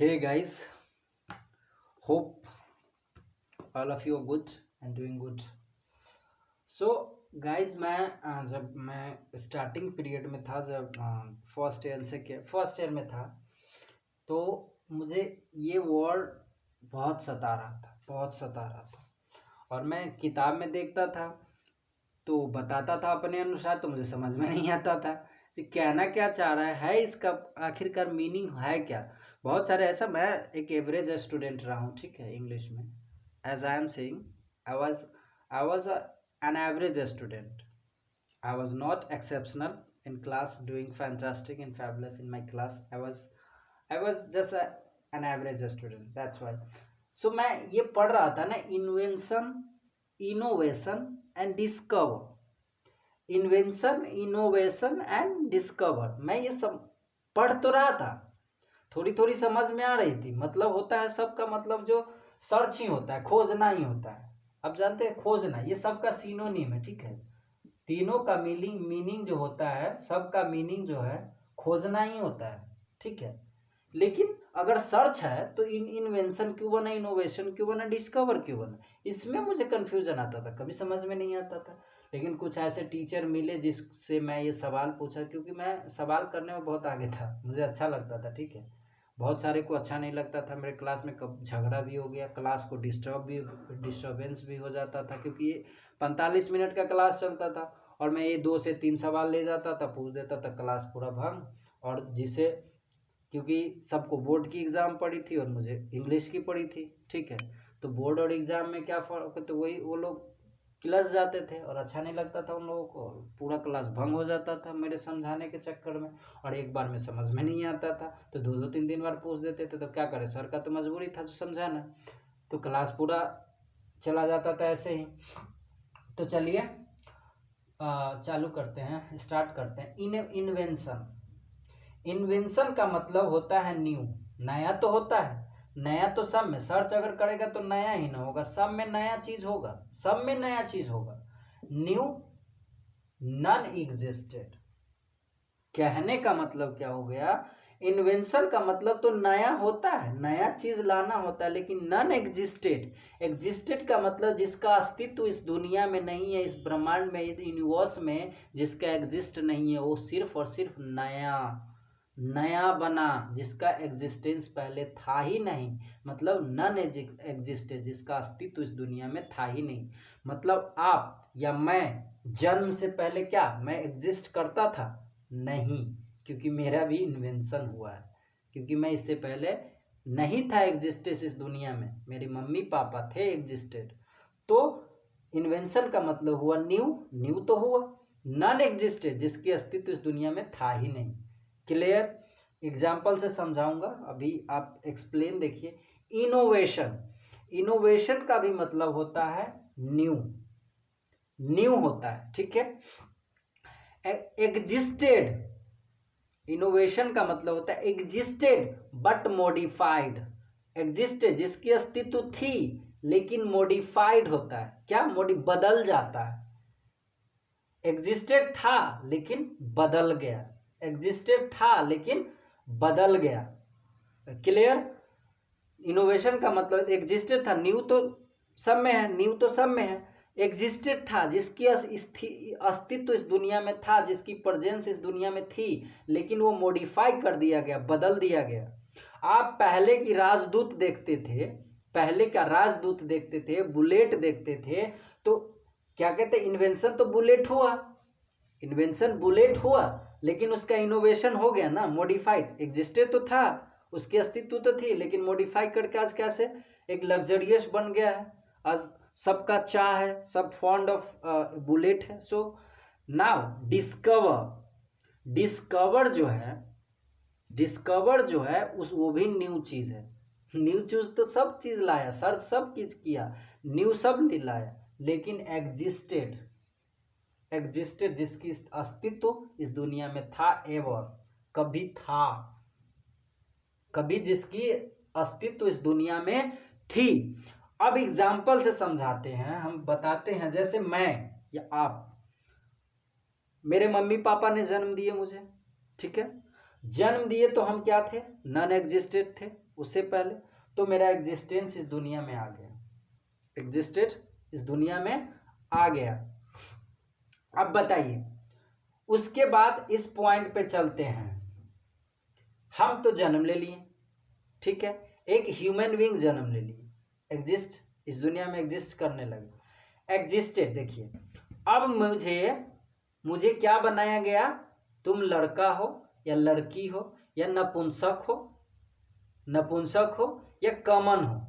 Hey guys, hope all of you are good and doing good. So guys, जब मैं starting period में था, जब फर्स्ट ईयर में था, तो मुझे ये वर्ड बहुत सता रहा था। और मैं किताब में देखता था तो बताता था अपने अनुसार, तो मुझे समझ में नहीं आता था कि कहना क्या चाह रहा है इसका आखिरकार मीनिंग है क्या। बहुत सारे ऐसा, मैं एक एवरेज स्टूडेंट रहा हूँ, ठीक है, इंग्लिश में। As I am saying, I was an average student. I was not exceptional in class, doing fantastic and fabulous in my class. I was just an average student. That's why. So मैं ये पढ़ रहा था ना, invention, innovation and discover, invention, innovation and discover, मैं ये सब पढ़ तो रहा था। थोड़ी थोड़ी समझ में आ रही थी। मतलब होता है सबका, मतलब जो सर्च ही होता है, खोजना ही होता है। अब जानते हैं खोजना, ये सबका सिनोनिम है, ठीक है। तीनों का मीनिंग जो होता है, सबका मीनिंग जो है खोजना ही होता है, ठीक है। लेकिन अगर सर्च है तो इन्वेंशन क्यों बना, इनोवेशन क्यों बना, डिस्कवर क्यों बना, इसमें मुझे कंफ्यूजन आता था, कभी समझ में नहीं आता था। लेकिन कुछ ऐसे टीचर मिले जिससे मैं ये सवाल पूछा, क्योंकि मैं सवाल करने में बहुत आगे था, मुझे अच्छा लगता था, ठीक है। बहुत सारे को अच्छा नहीं लगता था। मेरे क्लास में कब झगड़ा भी हो गया, क्लास को डिस्टर्बेंस भी हो जाता था, क्योंकि ये 45 मिनट का क्लास चलता था और मैं ये 2 से 3 सवाल ले जाता था, पूछ देता था, क्लास पूरा भंग। और जिसे, क्योंकि सबको बोर्ड की एग्ज़ाम पड़ी थी और मुझे इंग्लिश की पड़ी थी, ठीक है। तो बोर्ड और एग्ज़ाम में क्या फ़र्क है, तो वही वो लोग किलस जाते थे और अच्छा नहीं लगता था उन लोगों को, पूरा क्लास भंग हो जाता था मेरे समझाने के चक्कर में। और एक बार में समझ में नहीं आता था तो 2-2 3 बार पूछ देते थे, तो क्या करें, सर का तो मजबूरी था जो समझाना, तो क्लास पूरा चला जाता था ऐसे ही। तो चलिए चालू करते हैं, स्टार्ट करते हैं। इन्वेंशन, इन्वेंशन का मतलब होता है न्यू, नया तो होता है। नया तो सब में, सर्च अगर करेगा तो नया ही ना होगा, सब में नया चीज होगा, सब में नया चीज होगा। न्यू, नॉन एग्जिस्टेड, कहने का मतलब क्या हो गया, इन्वेंशन का मतलब तो नया होता है, नया चीज लाना होता है। लेकिन नॉन एग्जिस्टेड, एग्जिस्टेड का मतलब जिसका अस्तित्व इस दुनिया में नहीं है, इस ब्रह्मांड में, यूनिवर्स में जिसका एग्जिस्ट नहीं है, वो सिर्फ और सिर्फ नया, नया बना, जिसका एग्जिस्टेंस पहले था ही नहीं। मतलब नॉन एग्जिस्टेड, जिसका अस्तित्व इस दुनिया में था ही नहीं। मतलब आप या मैं, जन्म से पहले क्या मैं एग्जिस्ट करता था? नहीं, क्योंकि मेरा भी इन्वेंशन हुआ है, क्योंकि मैं इससे पहले नहीं था एग्जिस्टेंस इस दुनिया में, मेरे मम्मी पापा थे एग्जिस्टेड। तो इन्वेंशन का मतलब हुआ न्यू, न्यू तो हुआ। नॉन एग्जिस्टेड, जिसकी अस्तित्व इस दुनिया में था ही नहीं। क्लियर? एग्जाम्पल से समझाऊंगा, अभी आप एक्सप्लेन देखिए। इनोवेशन, इनोवेशन का भी मतलब होता है न्यू, न्यू होता है, ठीक है। एग्जिस्टेड, इनोवेशन का मतलब होता है एग्जिस्टेड बट मॉडिफाइड, एग्जिस्टेड जिसकी अस्तित्व थी लेकिन मॉडिफाइड होता है, क्या बदल जाता है। एग्जिस्टेड था लेकिन बदल गया, एग्जिस्टेड था लेकिन बदल गया। क्लियर? इनोवेशन का मतलब एग्जिस्टेड था, न्यू तो सब में है, न्यू तो सब में है। एग्जिस्टेड था, जिसकी अस्तित्व इस दुनिया में था, जिसकी प्रेजेंस इस दुनिया में थी, लेकिन वो मॉडिफाई कर दिया गया, बदल दिया गया। आप पहले की राजदूत देखते थे, पहले का राजदूत देखते थे, बुलेट देखते थे, तो क्या कहते, इन्वेंशन तो बुलेट हुआ, इन्वेंशन बुलेट हुआ, लेकिन उसका इनोवेशन हो गया ना, मॉडिफाइड। एग्जिस्टेड तो था, उसकी अस्तित्व तो थी, लेकिन मॉडिफाई करके आज कैसे एक लग्जरियस बन गया है। आज सबका चाह है, सब फॉन्ड ऑफ बुलेट है। सो नाउ डिस्कवर, डिस्कवर जो है, डिस्कवर जो है उस वो भी न्यू चीज है। न्यू चीज तो सब चीज लाया, सर्च सब चीज किया, न्यू सब नहीं लाया। लेकिन एग्जिस्टेड, एग्जिस्टेड जिसकी अस्तित्व इस दुनिया में था, एवर, कभी था, कभी जिसकी अस्तित्व इस दुनिया में थी। अब एग्जाम्पल से समझाते हैं, हम बताते हैं। जैसे मैं या आप, मेरे मम्मी पापा ने जन्म दिए मुझे, ठीक है, जन्म दिए तो हम क्या थे, नॉन एग्जिस्टेड थे। उससे पहले तो मेरा एग्जिस्टेंस इस दुनिया में आ गया, एग्जिस्टेड इस दुनिया में आ गया। अब बताइए, उसके बाद इस पॉइंट पे चलते हैं। हम तो जन्म ले लिए, ठीक है, एक ह्यूमन बीइंग जन्म ले लिए, एग्जिस्ट इस दुनिया में एग्जिस्ट करने लगे, एग्जिस्टेड। देखिए अब मुझे क्या बनाया गया, तुम लड़का हो या लड़की हो या नपुंसक हो या कॉमन हो।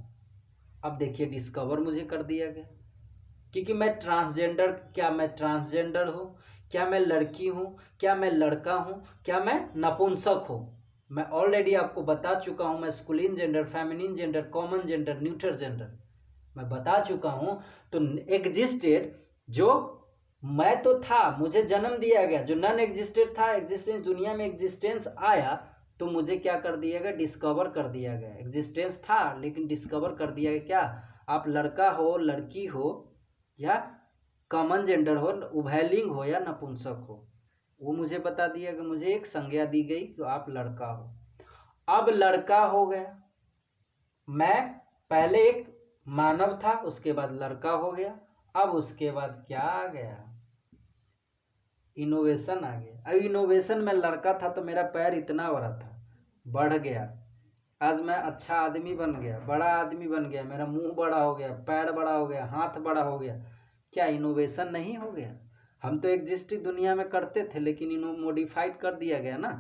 अब देखिए डिस्कवर मुझे कर दिया गया, क्योंकि मैं ट्रांसजेंडर, क्या मैं ट्रांसजेंडर हूँ, क्या मैं लड़की हूँ, क्या मैं लड़का हूँ, क्या मैं नपुंसक हूँ। मैं ऑलरेडी आपको बता चुका हूँ, masculine gender, feminine gender, common gender, neutral gender मैं बता चुका हूँ। तो एग्जिस्टेड, जो मैं तो था, मुझे जन्म दिया गया, जो नॉन एग्जिस्टेड था, एग्जिस्टेंस दुनिया में एग्जिस्टेंस आया तो मुझे क्या कर दिया गया, डिस्कवर कर दिया गया। एग्जिस्टेंस था लेकिन डिस्कवर कर दिया गया, क्या आप लड़का हो, लड़की हो या कॉमन जेंडर हो, उभयलिंग हो या नपुंसक हो, वो मुझे बता दिया कि मुझे एक संज्ञा दी गई कि आप लड़का हो। अब लड़का हो गया, मैं पहले एक मानव था, उसके बाद लड़का हो गया। अब उसके बाद क्या आ गया, इनोवेशन आ गया। अब इनोवेशन में लड़का था तो मेरा पैर इतना बड़ा था, बढ़ गया, आज मैं अच्छा आदमी बन गया, बड़ा आदमी बन गया, मेरा मुंह बड़ा हो गया, पैर बड़ा हो गया, हाथ बड़ा हो गया। क्या इनोवेशन नहीं हो गया? हम तो एग्जिस्ट दुनिया में करते थे लेकिन इनो मॉडिफाइड कर दिया गया ना।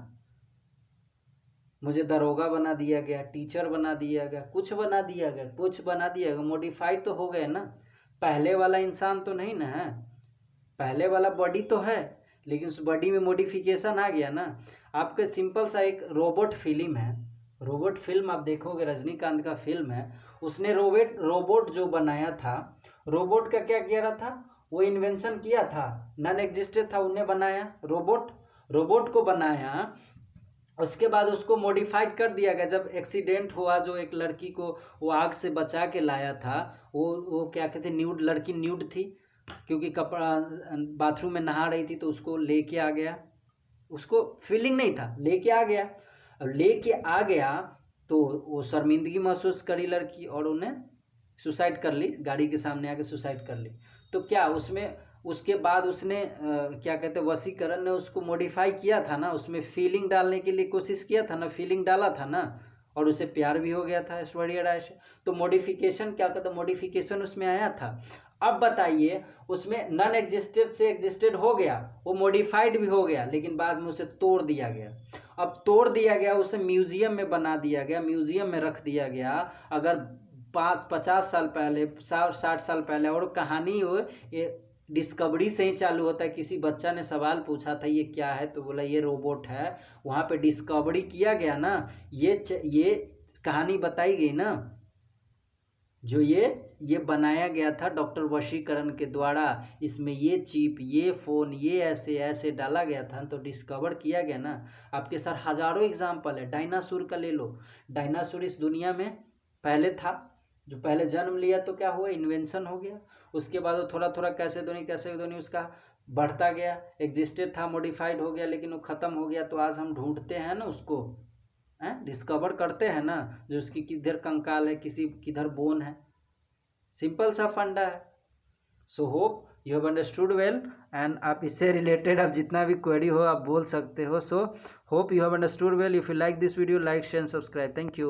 मुझे दरोगा बना दिया गया, टीचर बना दिया गया, कुछ बना दिया गया, कुछ बना दिया गया, मॉडिफाइड तो हो गए ना। पहले वाला इंसान तो नहीं ना है, पहले वाला बॉडी तो है लेकिन उस बॉडी में मॉडिफिकेशन आ गया ना। आपके सिंपल सा एक रोबोट फिल्म है, रोबोट फिल्म आप देखोगे, रजनीकांत का फिल्म है, उसने रोबोट जो बनाया था, रोबोट का क्या किया रहा था, वो इन्वेंशन किया था, नॉन एग्जिस्टेड था, उन्हें बनाया रोबोट को बनाया। उसके बाद उसको मॉडिफाइड कर दिया गया। जब एक्सीडेंट हुआ, जो एक लड़की को वो आग से बचा के लाया था, वो क्या कहते, न्यूड लड़की न्यूड थी, क्योंकि कपड़ा बाथरूम में नहा रही थी तो उसको लेके आ गया, उसको फीलिंग नहीं था, लेके आ गया। अब लेके आ गया तो वो शर्मिंदगी महसूस करी लड़की और उन्हें सुसाइड कर ली, गाड़ी के सामने आके सुसाइड कर ली। तो क्या उसमें, उसके बाद उसने क्या कहते हैं, वशीकरण ने उसको मॉडिफाई किया था ना, उसमें फीलिंग डालने के लिए कोशिश किया था ना, फीलिंग डाला था ना, और उसे प्यार भी हो गया था ऐश्वर्या राय से। तो मॉडिफिकेशन क्या कहते हैं, मॉडिफिकेशन उसमें आया था। अब बताइए, उसमें नॉन एग्जिस्टेड से एग्जिस्टेड हो गया, वो मॉडिफाइड भी हो गया, लेकिन बाद में उसे तोड़ दिया गया। अब तोड़ दिया गया, उसे म्यूजियम में बना दिया गया, म्यूजियम में रख दिया गया। अगर 50 साल पहले, 60 साल पहले, और कहानी हो ये डिस्कवरी से ही चालू होता है। किसी बच्चा ने सवाल पूछा था ये क्या है, तो बोला ये रोबोट है, वहाँ पे डिस्कवरी किया गया ना, ये कहानी बताई गई ना, जो ये बनाया गया था डॉक्टर वशीकरण के द्वारा, इसमें ये चिप, ये फ़ोन, ये ऐसे ऐसे डाला गया था, तो डिस्कवर किया गया ना। आपके सर हज़ारों एग्जाम्पल है, डायनासोर का ले लो, डायनासोर इस दुनिया में पहले था, जो पहले जन्म लिया तो क्या हुआ, इन्वेंशन हो गया। उसके बाद वो थोड़ा थोड़ा कैसे धोनी उसका बढ़ता गया, एग्जिस्टेड था, मॉडिफाइड हो गया, लेकिन वो ख़त्म हो गया। तो आज हम ढूंढते हैं ना उसको, डिस्कवर करते हैं ना, जो उसकी किधर कंकाल है, किसी किधर बोन है, सिंपल सा फंडा है। So hope you have understood well, and आप इससे रिलेटेड आप जितना भी क्वेरी हो आप बोल सकते हो। So hope you have understood well. If you like this video, like share and subscribe. Thank you.